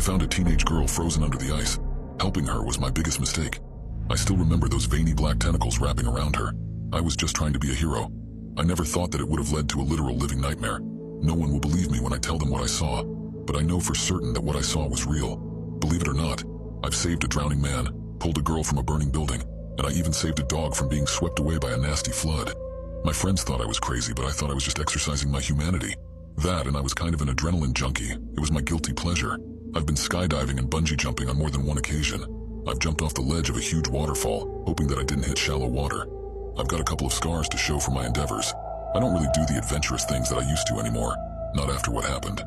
I found a teenage girl frozen under the ice. Helping her was my biggest mistake. I still remember those veiny black tentacles wrapping around her. I was just trying to be a hero. I never thought that it would have led to a literal living nightmare. No one will believe me when I tell them what I saw, but I know for certain that what I saw was real. Believe it or not, I've saved a drowning man, pulled a girl from a burning building, and I even saved a dog from being swept away by a nasty flood. My friends thought I was crazy, but I thought I was just exercising my humanity. That, and I was kind of an adrenaline junkie. It was my guilty pleasure. I've been skydiving and bungee jumping on more than one occasion. I've jumped off the ledge of a huge waterfall, hoping that I didn't hit shallow water. I've got a couple of scars to show for my endeavors. I don't really do the adventurous things that I used to anymore, not after what happened.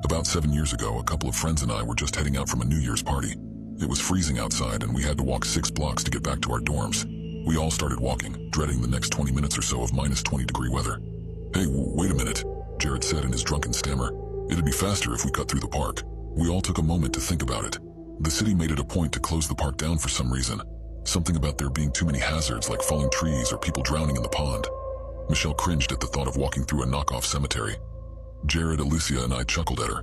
About 7 years ago, a couple of friends and I were just heading out from a New Year's party. It was freezing outside and we had to walk 6 blocks to get back to our dorms. We all started walking, dreading the next 20 minutes or so of minus 20-degree weather. "Hey, wait a minute," Jared said in his drunken stammer. "It'd be faster if we cut through the park." We all took a moment to think about it. The city made it a point to close the park down for some reason. Something about there being too many hazards like falling trees or people drowning in the pond. Michelle cringed at the thought of walking through a knockoff cemetery. Jared, Alicia, and I chuckled at her.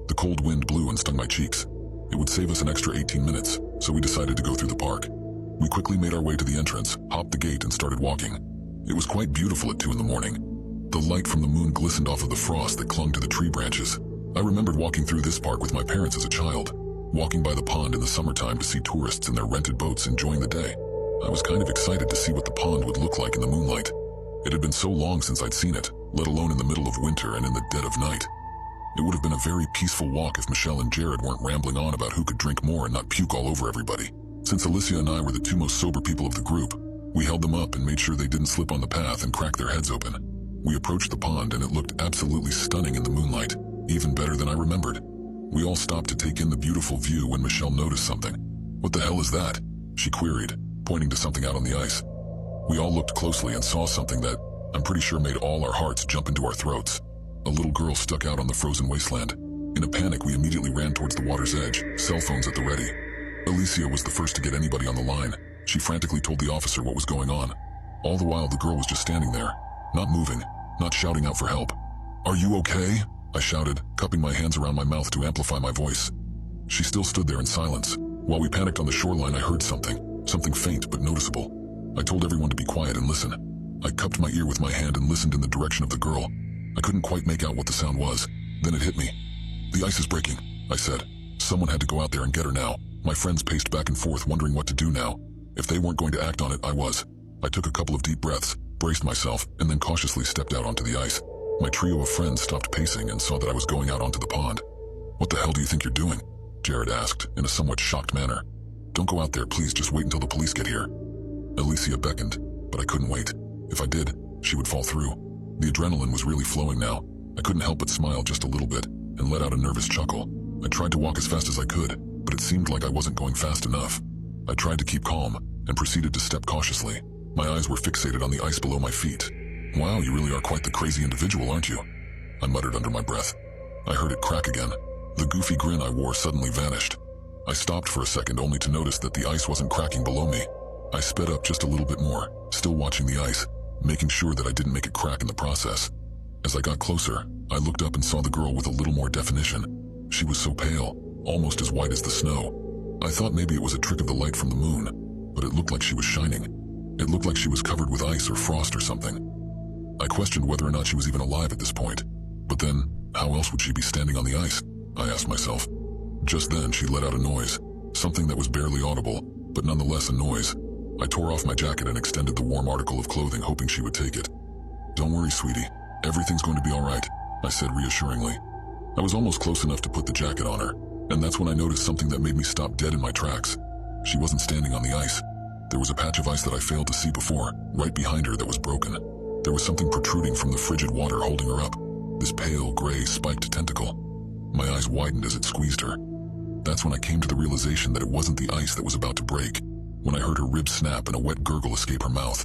The cold wind blew and stung my cheeks. It would save us an extra 18 minutes, so we decided to go through the park. We quickly made our way to the entrance, hopped the gate, and started walking. It was quite beautiful at 2 in the morning. The light from the moon glistened off of the frost that clung to the tree branches. I remembered walking through this park with my parents as a child, walking by the pond in the summertime to see tourists in their rented boats enjoying the day. I was kind of excited to see what the pond would look like in the moonlight. It had been so long since I'd seen it, let alone in the middle of winter and in the dead of night. It would have been a very peaceful walk if Michelle and Jared weren't rambling on about who could drink more and not puke all over everybody. Since Alicia and I were the 2 most sober people of the group, we held them up and made sure they didn't slip on the path and crack their heads open. We approached the pond and it looked absolutely stunning in the moonlight, even better than I remembered. We all stopped to take in the beautiful view when Michelle noticed something. "What the hell is that?" she queried, pointing to something out on the ice. We all looked closely and saw something that I'm pretty sure made all our hearts jump into our throats. A little girl stuck out on the frozen wasteland. In a panic, we immediately ran towards the water's edge, cell phones at the ready. Alicia was the first to get anybody on the line. She frantically told the officer what was going on. All the while, the girl was just standing there, not moving, not shouting out for help. "Are you okay?" I shouted, cupping my hands around my mouth to amplify my voice. She still stood there in silence. While we panicked on the shoreline, I heard something faint but noticeable. I told everyone to be quiet and listen. I cupped my ear with my hand and listened in the direction of the girl. I couldn't quite make out what the sound was. Then it hit me. "The ice is breaking," I said. Someone had to go out there and get her now. My friends paced back and forth, wondering what to do now. If they weren't going to act on it, I was. I took a couple of deep breaths, braced myself, and then cautiously stepped out onto the ice. My trio of friends stopped pacing and saw that I was going out onto the pond. "What the hell do you think you're doing?" Jared asked, in a somewhat shocked manner. "Don't go out there, please, just wait until the police get here." Alicia beckoned, but I couldn't wait. If I did, she would fall through. The adrenaline was really flowing now. I couldn't help but smile just a little bit and let out a nervous chuckle. I tried to walk as fast as I could, but it seemed like I wasn't going fast enough. I tried to keep calm and proceeded to step cautiously. My eyes were fixated on the ice below my feet. "Wow, you really are quite the crazy individual, aren't you?" I muttered under my breath. I heard it crack again. The goofy grin I wore suddenly vanished. I stopped for a second only to notice that the ice wasn't cracking below me. I sped up just a little bit more, still watching the ice, making sure that I didn't make it crack in the process. As I got closer, I looked up and saw the girl with a little more definition. She was so pale, almost as white as the snow. I thought maybe it was a trick of the light from the moon, but it looked like she was shining. It looked like she was covered with ice or frost or something. I questioned whether or not she was even alive at this point. But then, how else would she be standing on the ice? I asked myself. Just then, she let out a noise, something that was barely audible, but nonetheless a noise. I tore off my jacket and extended the warm article of clothing, hoping she would take it. "Don't worry, sweetie. Everything's going to be all right," I said reassuringly. I was almost close enough to put the jacket on her, and that's when I noticed something that made me stop dead in my tracks. She wasn't standing on the ice. There was a patch of ice that I failed to see before, right behind her, that was broken. There was something protruding from the frigid water holding her up, this pale, gray, spiked tentacle. My eyes widened as it squeezed her. That's when I came to the realization that it wasn't the ice that was about to break, when I heard her ribs snap and a wet gurgle escape her mouth.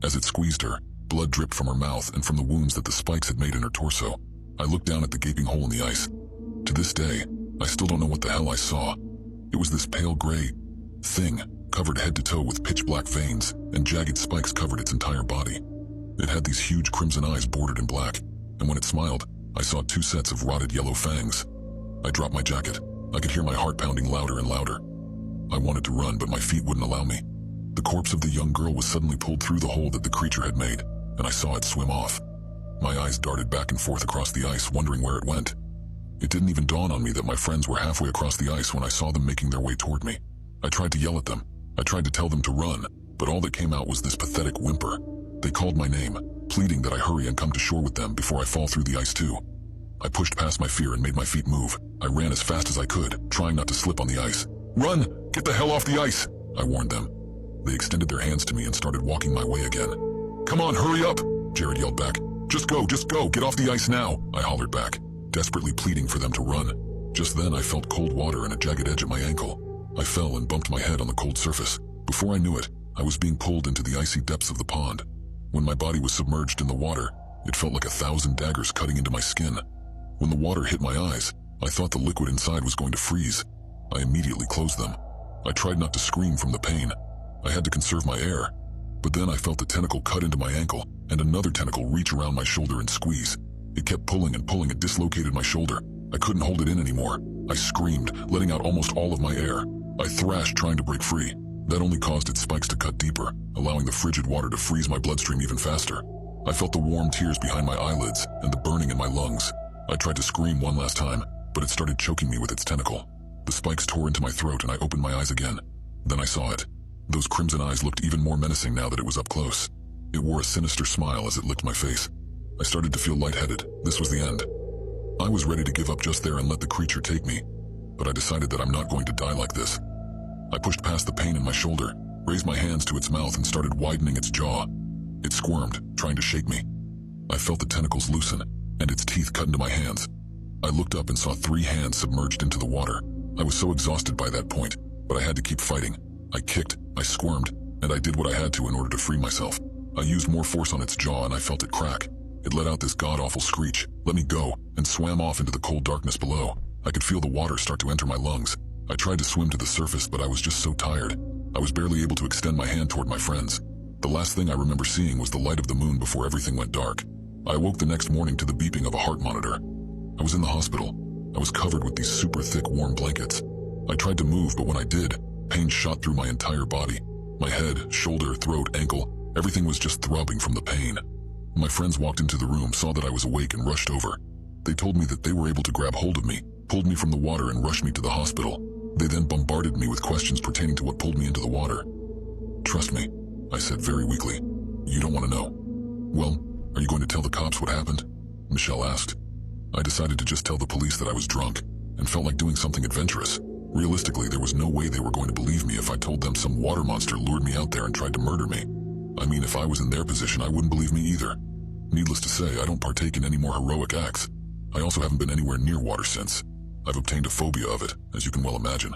As it squeezed her, blood dripped from her mouth and from the wounds that the spikes had made in her torso. I looked down at the gaping hole in the ice. To this day, I still don't know what the hell I saw. It was this pale gray thing, covered head to toe with pitch black veins, and jagged spikes covered its entire body. It had these huge crimson eyes bordered in black, and when it smiled, I saw 2 sets of rotted yellow fangs. I dropped my jacket. I could hear my heart pounding louder and louder. I wanted to run, but my feet wouldn't allow me. The corpse of the young girl was suddenly pulled through the hole that the creature had made, and I saw it swim off. My eyes darted back and forth across the ice, wondering where it went. It didn't even dawn on me that my friends were halfway across the ice when I saw them making their way toward me. I tried to yell at them. I tried to tell them to run, but all that came out was this pathetic whimper. They called my name, pleading that I hurry and come to shore with them before I fall through the ice too. I pushed past my fear and made my feet move. I ran as fast as I could, trying not to slip on the ice. "Run! Get the hell off the ice!" I warned them. They extended their hands to me and started walking my way again. "Come on, hurry up!" Jared yelled back. Just go, get off the ice now!" I hollered back, desperately pleading for them to run. Just then I felt cold water and a jagged edge at my ankle. I fell and bumped my head on the cold surface. Before I knew it, I was being pulled into the icy depths of the pond. When my body was submerged in the water, it felt like 1,000 daggers cutting into my skin. When the water hit my eyes, I thought the liquid inside was going to freeze. I immediately closed them. I tried not to scream from the pain. I had to conserve my air. But then I felt a tentacle cut into my ankle, and another tentacle reach around my shoulder and squeeze. It kept pulling and pulling. It dislocated my shoulder. I couldn't hold it in anymore. I screamed, letting out almost all of my air. I thrashed, trying to break free. That only caused its spikes to cut deeper, allowing the frigid water to freeze my bloodstream even faster. I felt the warm tears behind my eyelids and the burning in my lungs. I tried to scream one last time, but it started choking me with its tentacle. The spikes tore into my throat and I opened my eyes again. Then I saw it. Those crimson eyes looked even more menacing now that it was up close. It wore a sinister smile as it licked my face. I started to feel lightheaded. This was the end. I was ready to give up just there and let the creature take me, but I decided that I'm not going to die like this. I pushed past the pain in my shoulder, raised my hands to its mouth and started widening its jaw. It squirmed, trying to shake me. I felt the tentacles loosen, and its teeth cut into my hands. I looked up and saw 3 hands submerged into the water. I was so exhausted by that point, but I had to keep fighting. I kicked, I squirmed, and I did what I had to in order to free myself. I used more force on its jaw and I felt it crack. It let out this god-awful screech, let me go, and swam off into the cold darkness below. I could feel the water start to enter my lungs. I tried to swim to the surface, but I was just so tired. I was barely able to extend my hand toward my friends. The last thing I remember seeing was the light of the moon before everything went dark. I awoke the next morning to the beeping of a heart monitor. I was in the hospital. I was covered with these super thick, warm blankets. I tried to move, but when I did, pain shot through my entire body. My head, shoulder, throat, ankle, everything was just throbbing from the pain. My friends walked into the room, saw that I was awake, and rushed over. They told me that they were able to grab hold of me, pulled me from the water, and rushed me to the hospital. They then bombarded me with questions pertaining to what pulled me into the water. "Trust me," I said very weakly. "You don't want to know." "Well, are you going to tell the cops what happened?" Michelle asked. I decided to just tell the police that I was drunk, and felt like doing something adventurous. Realistically, there was no way they were going to believe me if I told them some water monster lured me out there and tried to murder me. I mean, if I was in their position, I wouldn't believe me either. Needless to say, I don't partake in any more heroic acts. I also haven't been anywhere near water since. I've obtained a phobia of it, as you can well imagine.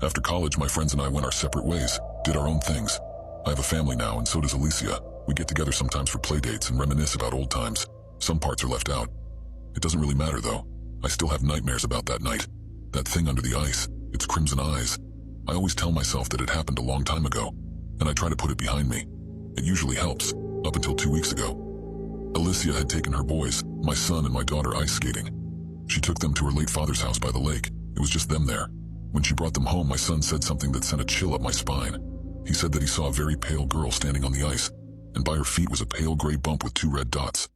After college, my friends and I went our separate ways, did our own things. I have a family now, and so does Alicia. We get together sometimes for play dates and reminisce about old times. Some parts are left out. It doesn't really matter, though. I still have nightmares about that night. That thing under the ice, its crimson eyes. I always tell myself that it happened a long time ago, and I try to put it behind me. It usually helps, up until 2 weeks ago. Alicia had taken her boys, my son and my daughter, ice skating. She took them to her late father's house by the lake. It was just them there. When she brought them home, my son said something that sent a chill up my spine. He said that he saw a very pale girl standing on the ice, and by her feet was a pale gray bump with 2 red dots.